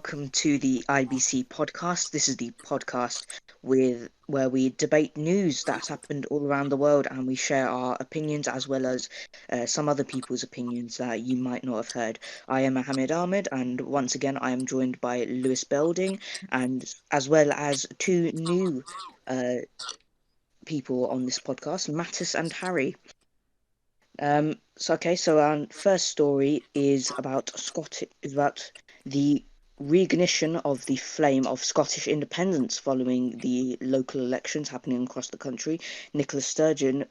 welcome to the IBC Podcast. This is the podcast where we debate news that's happened all around the world, and we share our opinions as well as some other people's opinions that you might not have heard. I am Mohammed Ahmed, and once again I am joined by Lewis Belding, and as well as two new uh, people on this podcast, Mattis and Harry. So our first story is about the reignition of the flame of Scottish independence following the local elections happening across the country. Nicola Sturgeon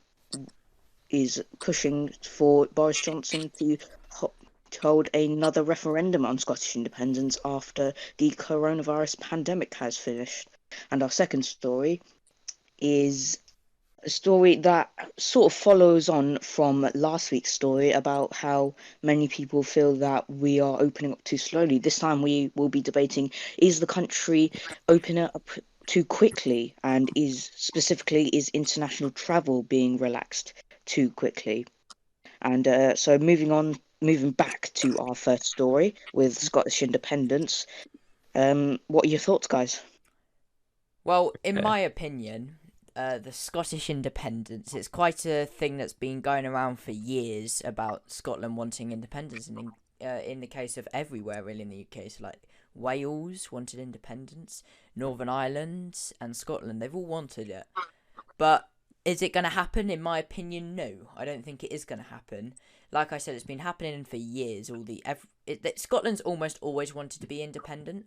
is pushing for Boris Johnson to hold another referendum on Scottish independence after the coronavirus pandemic has finished. And our second story is a story that sort of follows on from last week's story about how many people feel that we are opening up too slowly. This time we will be debating, is the country opening up too quickly, and is international travel being relaxed too quickly? And so moving back to our first story with Scottish independence, what are your thoughts, guys? Well, in my opinion, the Scottish independence, it's quite a thing that's been going around for years about Scotland wanting independence, and in the case of everywhere really in the UK, so like Wales wanted independence, Northern Ireland and Scotland, they've all wanted it. But is it going to happen? In my opinion, no. I don't think it is going to happen. Like I said, it's been happening for years. Scotland's almost always wanted to be independent,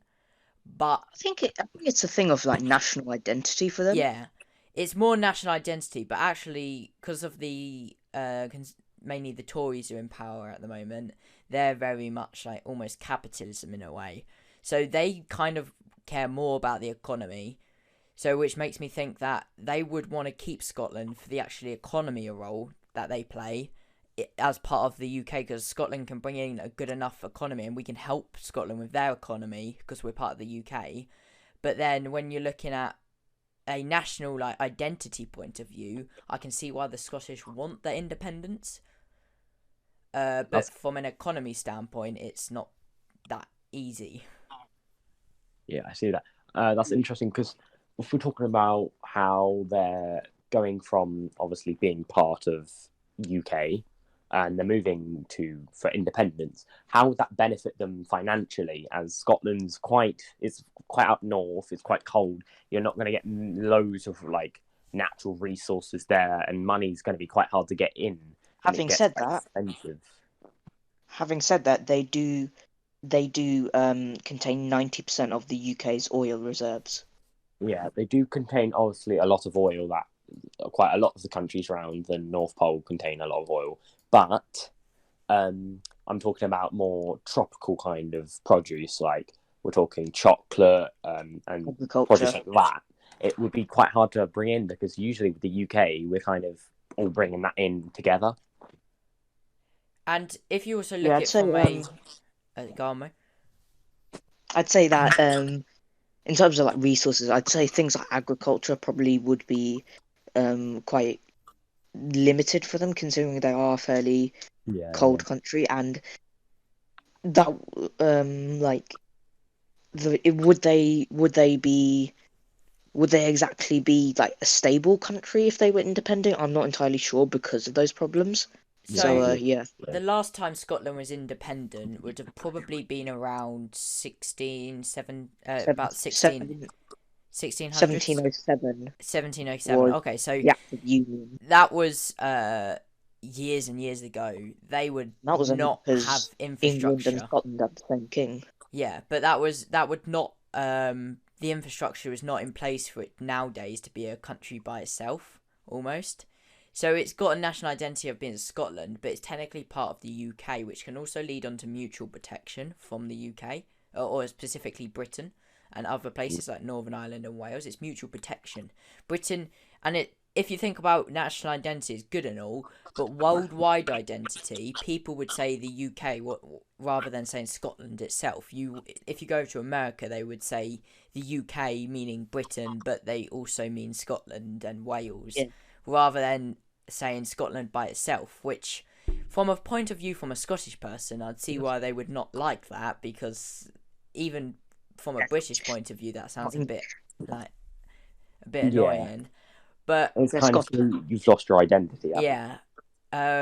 but I think it's a thing of like national identity for them. yeah. It's more national identity, but actually, because of the mainly the Tories are in power at the moment, they're very much like almost capitalism in a way. So they kind of care more about the economy. So which makes me think that they would want to keep Scotland for the actually economy role that they play as part of the UK, because Scotland can bring in a good enough economy and we can help Scotland with their economy because we're part of the UK. But then when you're looking at a national identity point of view, I can see why the Scottish want their independence. But from an economy standpoint, it's not that easy. Yeah, I see that. That's interesting because if we're talking about how they're going from obviously being part of UK and they're moving for independence, how would that benefit them financially? As Scotland's it's quite up north, it's quite cold. You're not going to get loads of like natural resources there, and money's going to be quite hard to get in. Having said that, they do contain 90% of the UK's oil reserves. Yeah, they do contain obviously a lot of oil. That quite a lot of the countries around the North Pole contain a lot of oil. But I'm talking about more tropical kind of produce, like we're talking chocolate and produce like that. It would be quite hard to bring in because usually with the UK, we're kind of all bringing that in together. And if you also look at it from go on, mate. I'd say that in terms of like resources, I'd say things like agriculture probably would be quite limited for them, considering they are a fairly cold country, and that would they exactly be like a stable country if they were independent? I'm not entirely sure because of those problems. The last time Scotland was independent would have probably been around 1707. 1707. Okay, so that was years and years ago. They would not have infrastructure. England and Scotland had the same king. Yeah, but that would not. The infrastructure is not in place for it nowadays to be a country by itself, almost. So it's got a national identity of being Scotland, but it's technically part of the UK, which can also lead on to mutual protection from the UK, or specifically Britain and other places like Northern Ireland and Wales. It's mutual protection. Britain, and if you think about national identity, is good and all, but worldwide identity, people would say the UK rather than saying Scotland itself. If you go to America, they would say the UK, meaning Britain, but they also mean Scotland and Wales, rather than saying Scotland by itself, which from a point of view from a Scottish person, I'd see why they would not like that, because even from a British point of view, that sounds a bit Yeah. annoying. But It's They're kind of Scottish. you've lost your identity. haven't you? yeah,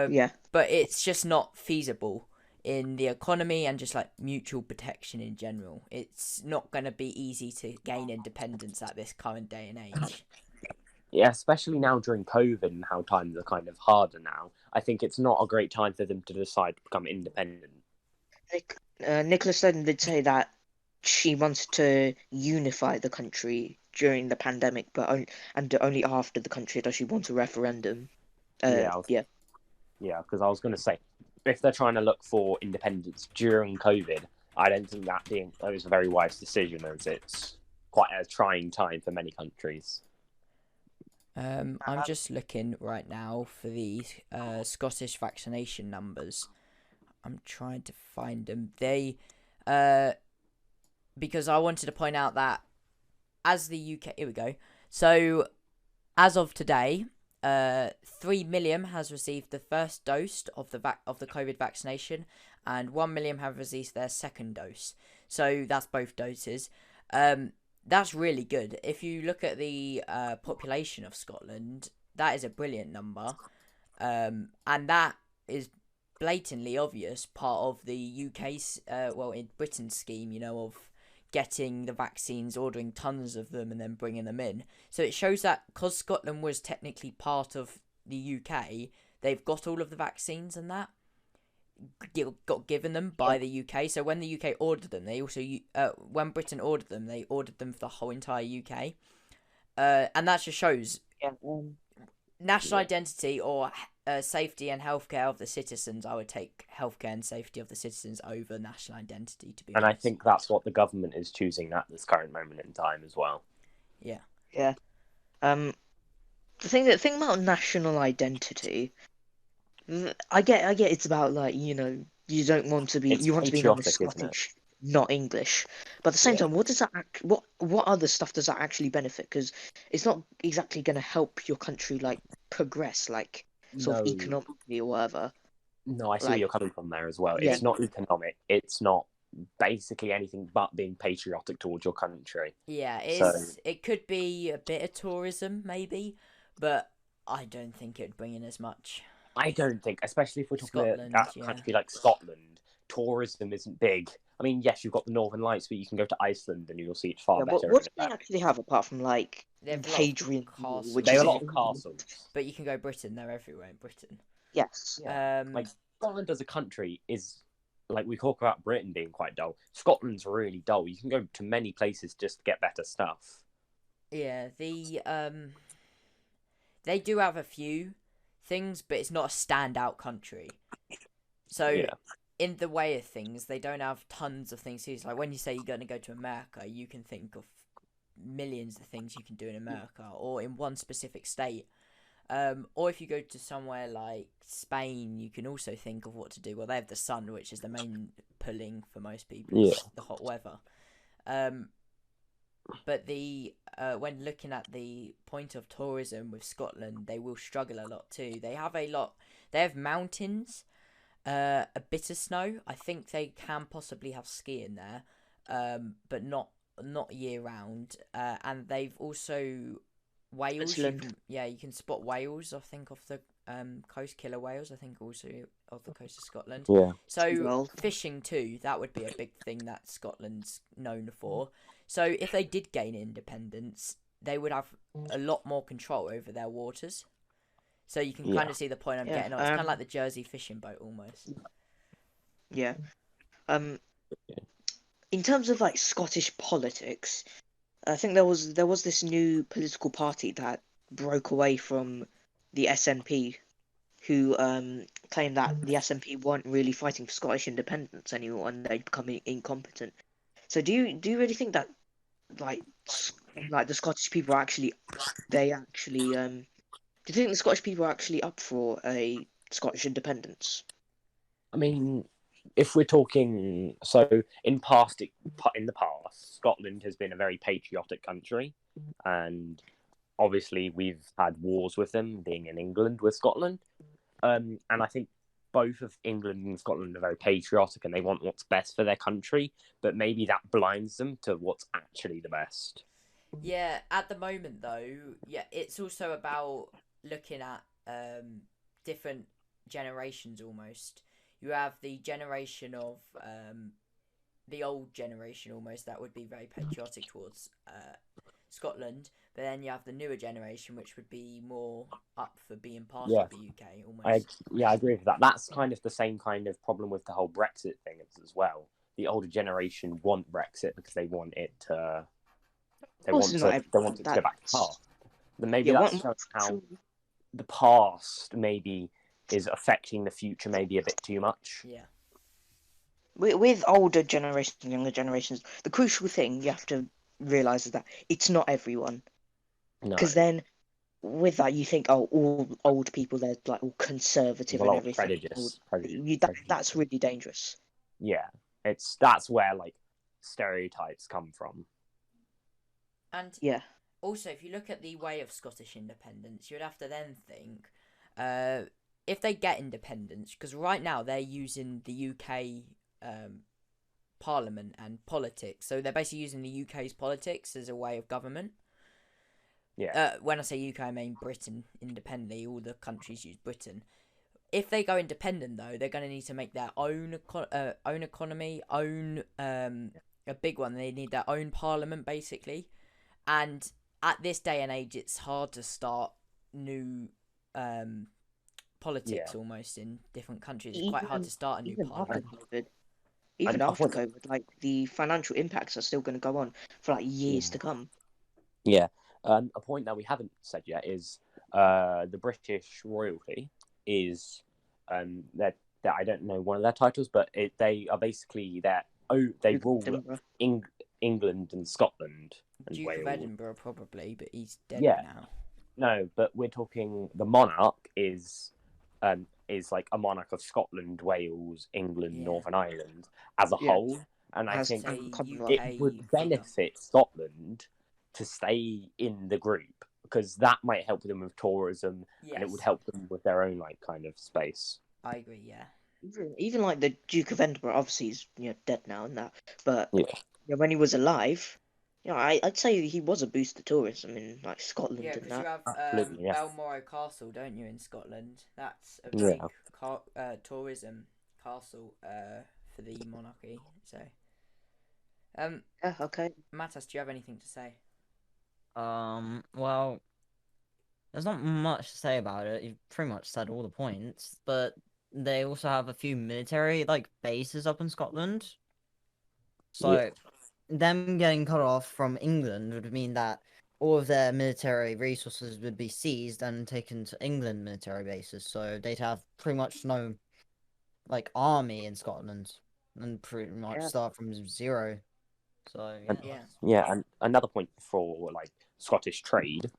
Yeah. but it's just not feasible in the economy and just like mutual protection in general. It's not going to be easy to gain independence at this current day and age. Yeah, especially now during COVID and how times are kind of harder now. I think it's not a great time for them to decide to become independent. Nicola Sturgeon did say that she wants to unify the country during the pandemic, but only after the country does she want a referendum. Yeah, Yeah. because I was going to say, if they're trying to look for independence during COVID, I don't think that was a very wise decision, as it's quite a trying time for many countries. I'm just looking right now for the Scottish vaccination numbers. I'm trying to find them. Because I wanted to point out that as the UK, here we go. So, as of today, 3 million has received the first dose of the COVID vaccination, and 1 million have received their second dose. So that's both doses. That's really good. If you look at the population of Scotland, that is a brilliant number, and that is blatantly obvious part of the UK's, in Britain's scheme, of getting the vaccines, ordering tons of them, and then bringing them in. So it shows that because Scotland was technically part of the UK, they've got all of the vaccines and that got given them by the UK. So when the UK ordered them, they also when Britain ordered them, they ordered them for the whole entire UK, and that just shows national identity or safety and healthcare of the citizens. I would take healthcare and safety of the citizens over national identity, to be honest. I think that's what the government is choosing at this current moment in time as well. Yeah. Yeah. The thing about national identity, I get it's about you don't want to be, you want to be known as Scottish, not English. But at the same time, what does that what other stuff does that actually benefit? Because it's not exactly going to help your country progress, sort of economically or whatever. No, I see where you're coming from there as well. Yeah. It's not economic. It's not basically anything but being patriotic towards your country. Yeah, it could be a bit of tourism, maybe, but I don't think it'd bring in as much. I don't think, especially if we're talking about a yeah. country like Scotland, tourism isn't big. I mean, yes, you've got the Northern Lights, but you can go to Iceland and you'll see it far better. What do they actually have apart from They have Hadrian, castles. They have a lot of castles. But you can go Britain; they're everywhere in Britain. Yes. Like Scotland as a country is we talk about Britain being quite dull. Scotland's really dull. You can go to many places just to get better stuff. Yeah, they do have a few things, but it's not a standout country. So in the way of things, they don't have tons of things to use. Like when you say you're going to go to America, you can think of millions of things you can do in America or in one specific state. Or if you go to somewhere like Spain, you can also think of what to do. Well, they have the sun, which is the main pulling for most people, the hot weather. But when looking at the point of tourism with Scotland, they will struggle a lot too. They have mountains, a bit of snow. I think they can possibly have skiing there, but not year round. And they've also whales. You can spot whales, I think, off the coast, killer whales, I think, also off the coast of Scotland. Yeah. So fishing too, that would be a big thing that Scotland's known for. So if they did gain independence, they would have a lot more control over their waters. So you can kind of see the point I'm getting on. It's kind of like the Jersey fishing boat almost. Yeah. In terms of Scottish politics, I think there was this new political party that broke away from the SNP, who claimed that the SNP weren't really fighting for Scottish independence anymore and they'd become incompetent. So do you really think that the Scottish people are do you think the Scottish people are actually up for a Scottish independence? I mean, if we're talking, so in the past, Scotland has been a very patriotic country, and obviously we've had wars with them, being in England with Scotland, and I think both of England and Scotland are very patriotic and they want what's best for their country, but maybe that blinds them to what's actually the best. Yeah, at the moment though, yeah, it's also about looking at different generations almost. You have the generation of the old generation almost that would be very patriotic towards Scotland, but then you have the newer generation which would be more up for being part of the UK almost. I agree with that. That's kind of the same kind of problem with the whole Brexit thing as well. The older generation want Brexit because they want it to. They want it to go back to past. Then maybe that's how the past maybe is affecting the future maybe a bit too much. Yeah. With older generations and younger generations, the crucial thing you have to realise is that it's not everyone. Because then, with that, you think, oh, all old people, they're like all conservative and everything. That's really dangerous. Yeah, that's where like stereotypes come from. And also, if you look at the way of Scottish independence, you'd have to then think, if they get independence, because right now they're using the UK Parliament and politics, so they're basically using the UK's politics as a way of government. Yeah. When I say UK, I mean Britain independently. All the countries use Britain. If they go independent, though, they're going to need to make their own economy, a big one. They need their own parliament, basically. And at this day and age, it's hard to start new politics almost in different countries. It's quite hard to start a new parliament. After COVID, like the financial impacts are still going to go on for like years to come. Yeah. A point that we haven't said yet is the British royalty is that I don't know one of their titles, but they are basically they rule England and Scotland and Duke Wales. of Edinburgh probably, but he's dead now. No, but we're talking the monarch is like a monarch of Scotland, Wales, England, Northern Ireland as a whole, and I think it would benefit Scotland to stay in the group because that might help them with tourism and it would help them with their own like kind of space. I agree. Yeah. Even like the Duke of Edinburgh, obviously he's dead now and that, but when he was alive, I'd say he was a boost to tourism in like Scotland and that. You have Balmoral Castle, don't you, in Scotland? That's a big tourism castle for the monarchy. So, okay. Matas, do you have anything to say? Well, there's not much to say about it. You've pretty much said all the points, but they also have a few military like bases up in Scotland. So them getting cut off from England would mean that all of their military resources would be seized and taken to England military bases. So they'd have pretty much no like army in Scotland and pretty much start from zero. So and another point for like Scottish trade,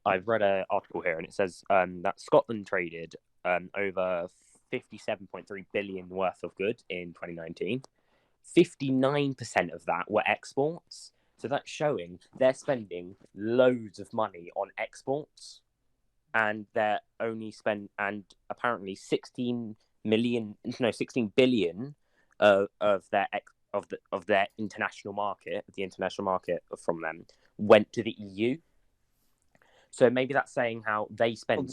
I've read an article here and it says that Scotland traded over 57.3 billion worth of goods in 2019. 59% of that were exports. So that's showing they're spending loads of money on exports, and they're only apparently 16 billion of their international market, the international market from them went to the EU. So maybe that's saying how they spend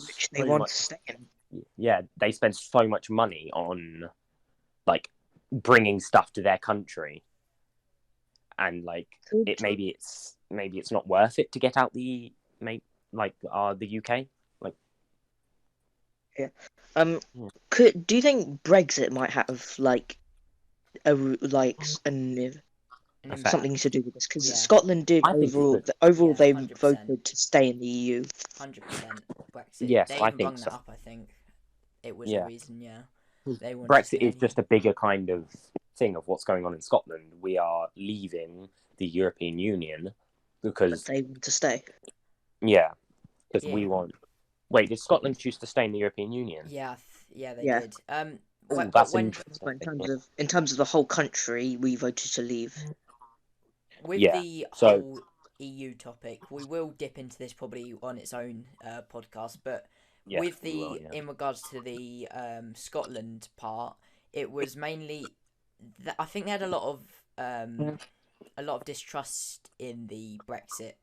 they spend so much money on like bringing stuff to their country, and like maybe it's not worth it to get out the UK. Do you think Brexit might have like something to do with this? Because Scotland did overall they 100%. Voted to stay in the EU. 100% Brexit. Yes, they I think that so. Up, I think it was a reason. Yeah, Brexit is just a bigger kind of thing of what's going on in Scotland. We are leaving the European Union because they want to stay. Yeah, because we want. Wait, did Scotland choose to stay in the European Union? Yeah, they did. That's interesting. In terms of the whole country, we voted to leave. With the whole EU topic, we will dip into this probably on its own podcast, but Yeah, with we will, yeah. in regards to the Scotland part, it was mainly I think they had a lot of distrust in the Brexit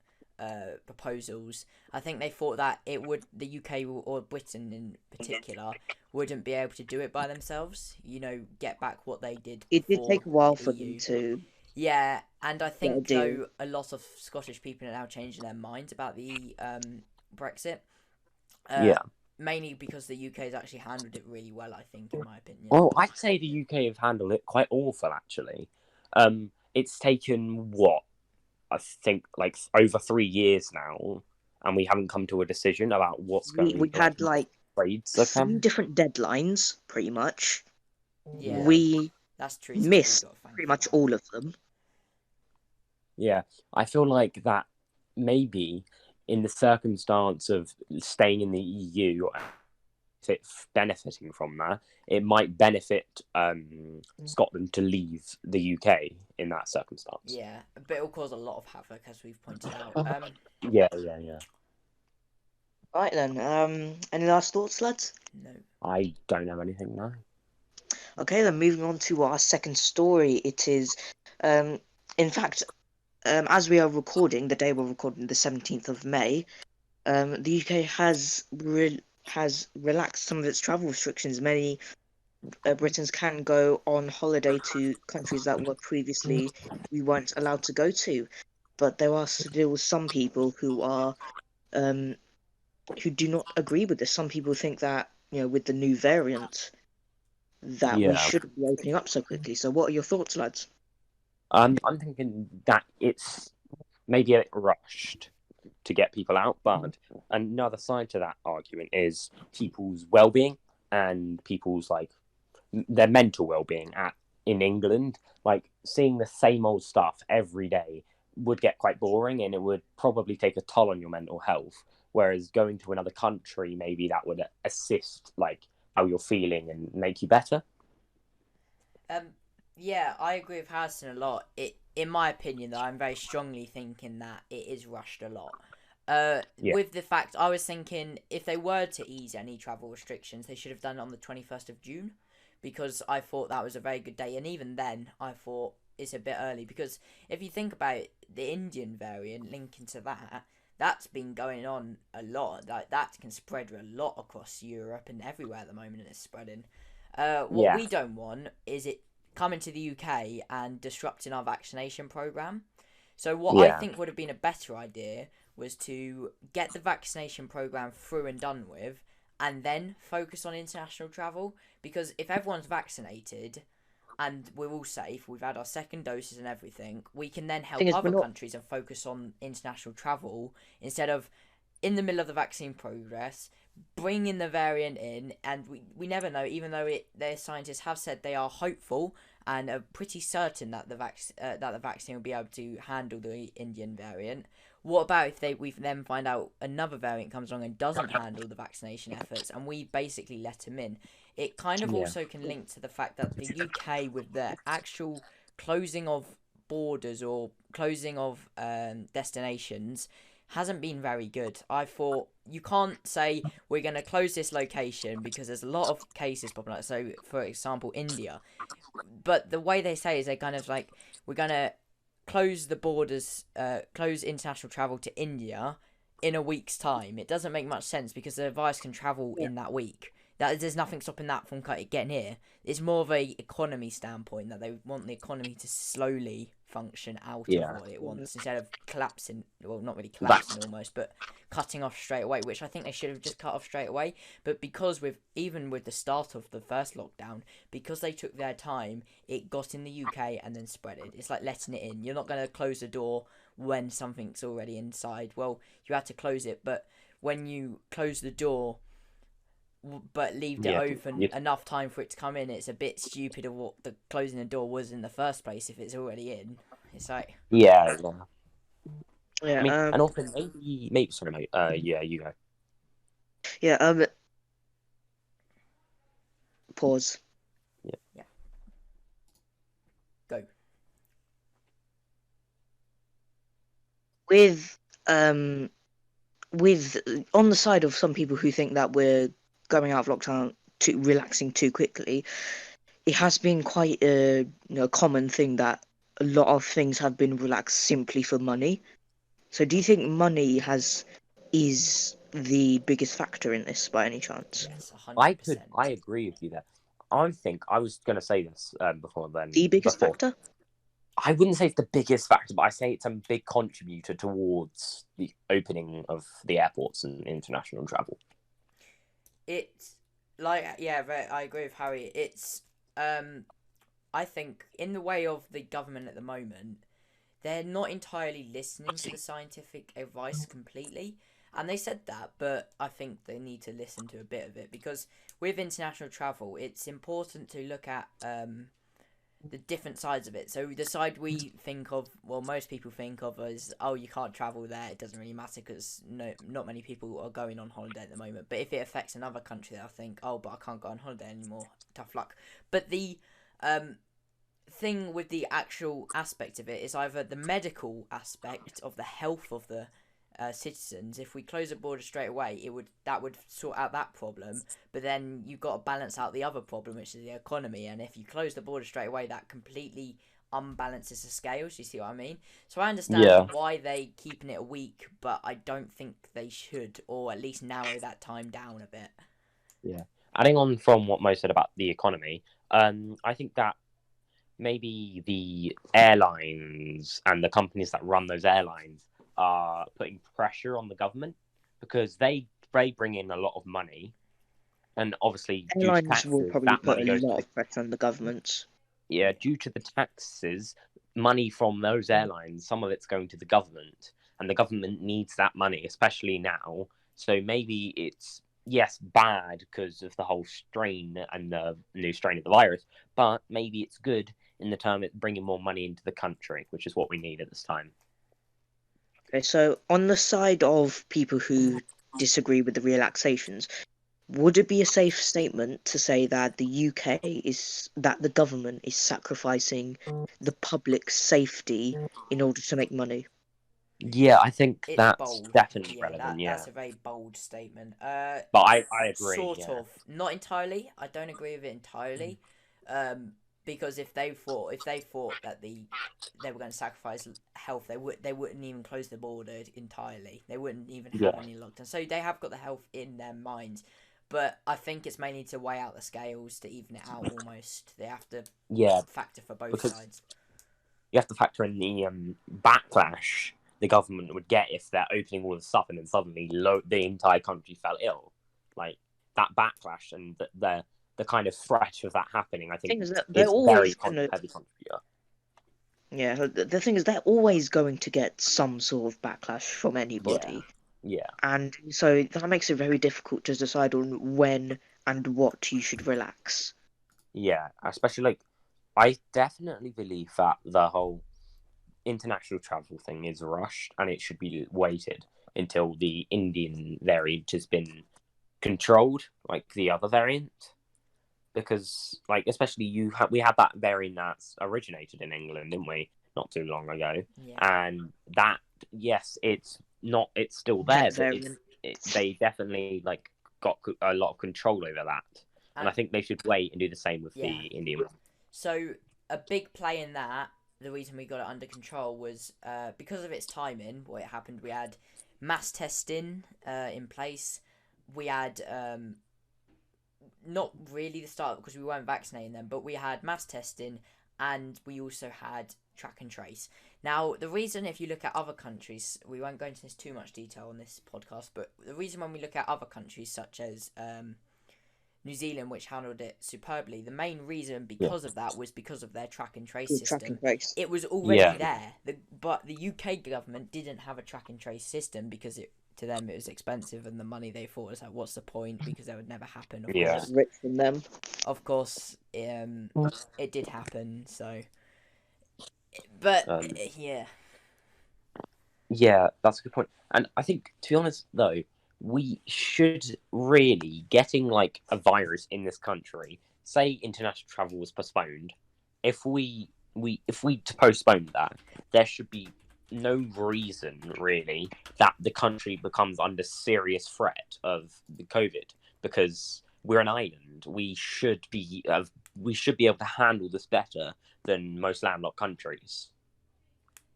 proposals. I think they thought that the UK or Britain in particular wouldn't be able to do it by themselves. Get back what they did It did before take a while the for them EU. to Yeah, and I get a think deal. though a lot of Scottish people are now changing their minds about the Brexit. Uh, Yeah. Mainly because the UK has actually handled it really well, I think, in my opinion. Well, I'd say the UK have handled it quite awful, actually. It's taken, what, I think, like, over 3 years now, and we haven't come to a decision about what's going We to had like trades 3 different deadlines, pretty much. Yeah, We that's true. missed Got to thank pretty for much that. all of them. Yeah, I feel like that maybe in the circumstance of staying in the EU, benefiting from that, it might benefit Scotland to leave the UK in that circumstance. Yeah, but it'll cause a lot of havoc, as we've pointed out. Yeah. Right then. Any last thoughts, lads? No. I don't have anything now. Okay, then moving on to our second story. It is, in fact, as we are recording, the day we're recording, the 17th of May, the UK has relaxed some of its travel restrictions. Many Britons can go on holiday to countries that were previously we weren't allowed to go to, but there are still some people who do not agree with this. Some people think that with the new variant that we shouldn't be opening up so quickly. So, what are your thoughts, lads? I'm thinking that it's maybe a bit rushed to get people out, but another side to that argument is people's well-being and people's their mental well-being in England. Like, seeing the same old stuff every day would get quite boring, and it would probably take a toll on your mental health. Whereas going to another country, maybe that would assist how you're feeling and make you better. Yeah, I agree with Harrison a lot. In my opinion, though, I'm very strongly thinking that it is rushed a lot. With the fact, I was thinking if they were to ease any travel restrictions, they should have done it on the 21st of June, because I thought that was a very good day. And even then, I thought it's a bit early, because if you think about it, the Indian variant linking to that's been going on a lot. That can spread a lot across Europe and everywhere at the moment, and it's spreading. What we don't want is it coming to the UK and disrupting our vaccination program. So what I think would have been a better idea was to get the vaccination program through and done with, and then focus on international travel. Because if everyone's vaccinated and we're all safe, we've had our second doses and everything, we can then help other countries and focus on international travel instead of in the middle of the vaccine progress, bringing the variant in. And we never know, even though their scientists have said they are hopeful and are pretty certain that the vaccine will be able to handle the Indian variant. What about if we then find out another variant comes along and doesn't handle the vaccination efforts, and we basically let them in? It kind of also can link to the fact that the UK, with the actual closing of borders or closing of destinations, hasn't been very good. I thought you can't say we're going to close this location because there's a lot of cases popping up. So, for example, India. But the way they say is they're kind of like, we're going to close the borders, close international travel to India in a week's time. It doesn't make much sense because the virus can travel in that week. There's nothing stopping that from getting here. It's more of a economy standpoint that they want the economy to slowly function out of what it wants instead of collapsing. Well, not really collapsing almost, but cutting off straight away, which I think they should have just cut off straight away. But because even with the start of the first lockdown, because they took their time, it got in the UK and then spread it. It's like letting it in. You're not going to close the door when something's already inside. Well, you had to close it, but when you close the door but leave it open enough time for it to come in, it's a bit stupid of what the closing the door was in the first place if it's already in. It's like yeah. Yeah, I mean, and also maybe sorry, mate. Yeah, you go. Yeah. Pause. Yeah. Go. on the side of some people who think that we're going out of lockdown relaxing too quickly, it has been quite a common thing that a lot of things have been relaxed simply for money. So do you think money is the biggest factor in this by any chance? Yes, I 100%. agree with you there. I think I was going to say this before then. The biggest factor? I wouldn't say it's the biggest factor, but I say it's a big contributor towards the opening of the airports and international travel. It's like, yeah, I agree with Harry. It's I think in the way of the government at the moment, they're not entirely listening to the scientific advice completely. And they said that, but I think they need to listen to a bit of it, because with international travel, it's important to look at the different sides of it. So the side we think of, well, most people think of as, oh, you can't travel there, it doesn't really matter because not many people are going on holiday at the moment. But if it affects another country, they'll think, oh, but I can't go on holiday anymore, tough luck. But the thing with the actual aspect of it is either the medical aspect of the health of the citizens. If we close the border straight away, that would sort out that problem, but then you've got to balance out the other problem, which is the economy. And if you close the border straight away, that completely unbalances the scales. You see what I mean? So I understand why they keeping it a week, but I don't think they should, or at least narrow that time down a bit. Yeah, adding on from what Mo said about the economy, I think that maybe the airlines and the companies that run those airlines are putting pressure on the government, because they bring in a lot of money, and obviously airlines will probably put a lot of pressure on the governments. Yeah, due to the taxes, money from those airlines, some of it's going to the government, and the government needs that money, especially now. So maybe it's, yes, bad because of the whole strain and the new strain of the virus, but maybe it's good in the term of bringing more money into the country, which is what we need at this time. Okay, so on the side of people who disagree with the relaxations, would it be a safe statement to say that the government is sacrificing the public's safety in order to make money? Yeah, I think It's that's bold. definitely relevant. That's a very bold statement. But I agree. Sort of, not entirely. I don't agree with it entirely. Because if they thought that they were going to sacrifice health, they wouldn't even close the border entirely. They wouldn't even have any lockdown. So they have got the health in their minds, but I think it's mainly to weigh out the scales to even it out. Almost, they have to factor for both sides. You have to factor in the backlash the government would get if they're opening all the stuff and then suddenly the entire country fell ill. Like that backlash and the kind of threat of that happening, I think, is very heavy contributor. Yeah, the thing is, they're always going to get some sort of backlash from anybody. Yeah. And so that makes it very difficult to decide on when and what you should relax. Yeah, especially, I definitely believe that the whole international travel thing is rushed and it should be waited until the Indian variant has been controlled, like the other variant. Because, like, especially we had that variant that's originated in England, didn't we? Not too long ago. Yeah. And that, yes, it's still there, but they definitely, like, got a lot of control over that. And I think they should wait and do the same with the Indian one. So, a big play in that, the reason we got it under control was because of its timing, what happened, we had mass testing in place. We had... not really the start because we weren't vaccinating them, but we had mass testing and we also had track and trace. Now, the reason, if you look at other countries, we won't go into this too much detail on this podcast, but the reason when we look at other countries such as New Zealand, which handled it superbly, the main reason because of that was because of their track and trace system. Track and trace. It was already there, but the UK government didn't have a track and trace system because to them it was expensive, and the money they thought was like, what's the point, because that would never happen. Of course. Rich from them. Of course, it did happen, so... But, Yeah, that's a good point. And I think, to be honest, though, we should really, getting, like, a virus in this country, say international travel was postponed, if we postponed that, there should be no reason really that the country becomes under serious threat of the COVID, because we're an island. We should be able to handle this better than most landlocked countries.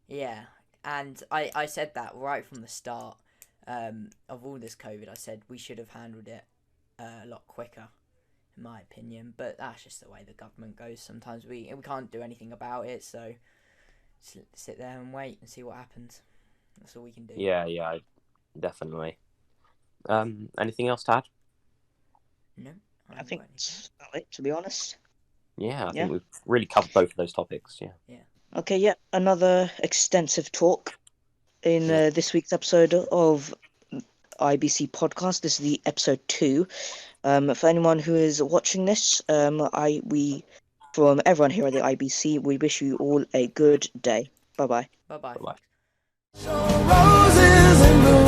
Yeah, and I said that right from the start of all this COVID. I said we should have handled it a lot quicker, in my opinion. But that's just the way the government goes. Sometimes we can't do anything about it, so sit there and wait and see what happens. That's all we can do. Yeah, definitely. Anything else to add? No, I think that's about it, to be honest. Yeah, I think we've really covered both of those topics. Yeah. Okay, yeah, another extensive talk in this week's episode of IBC Podcast. This is the episode 2. For anyone who is watching this, from everyone here at the IBC, we wish you all a good day. Bye-bye. Bye-bye. Bye-bye. Roses and blue,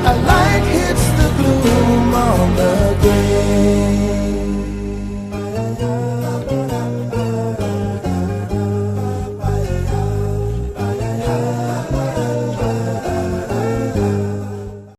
I like